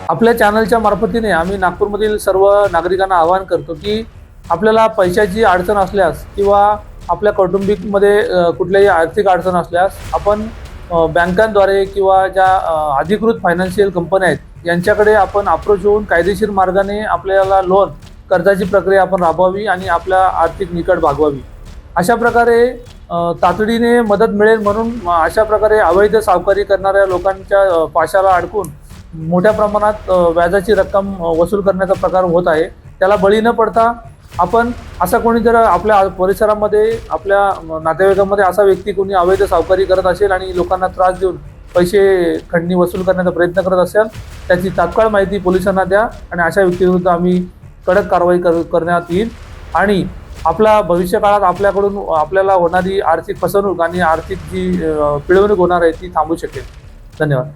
आपल्या चॅनलच्या मार्फतीने आम्ही नागपूरमधील सर्व नागरिकांना आवाहन करतो की आपल्याला पैशाची अडचण असल्यास किंवा आपल्या कौटुंबिकमध्ये कुठल्याही आर्थिक अडचण असल्यास आपण बँकांद्वारे किंवा ज्या अधिकृत फायनान्शियल कंपन्या आहेत यांच्याकडे आपण अप्रोच होऊन कायदेशीर मार्गाने आपल्याला लोन कर्जाची प्रक्रिया आपण राबवावी आणि आपल्या आर्थिक निकड भागवावी। अशा प्रकारे तातडीने मदत मिळेल म्हणून अशा प्रकारे अवैध सावकारी करणाऱ्या लोकांच्या पाशाला अडकून मोठ्या प्रमाणात व्याजाची रक्कम वसूल करण्याचा प्रकार होत आहे। त्याला बळी न पडता आपण असा कोणी जर आपल्या परिसरामध्ये आपल्या नातेवाईकांमध्ये असा व्यक्ती कोणी अवैध सावकारी करत असेल आणि लोकांना त्रास देऊन पैसे खंडणी वसूल करण्याचा प्रयत्न करत असेल त्याची तात्काळ माहिती पोलिसांना द्या आणि अशा व्यक्तीविरुद्ध आम्ही कडक कारवाई करण्यात येईल आणि आपला भविष्यकाळात आपल्याकडून आपल्याला होणारी आर्थिक फसवणूक आणि आर्थिक जी पिळवणूक होणार आहे ती थांबू शकेल। धन्यवाद।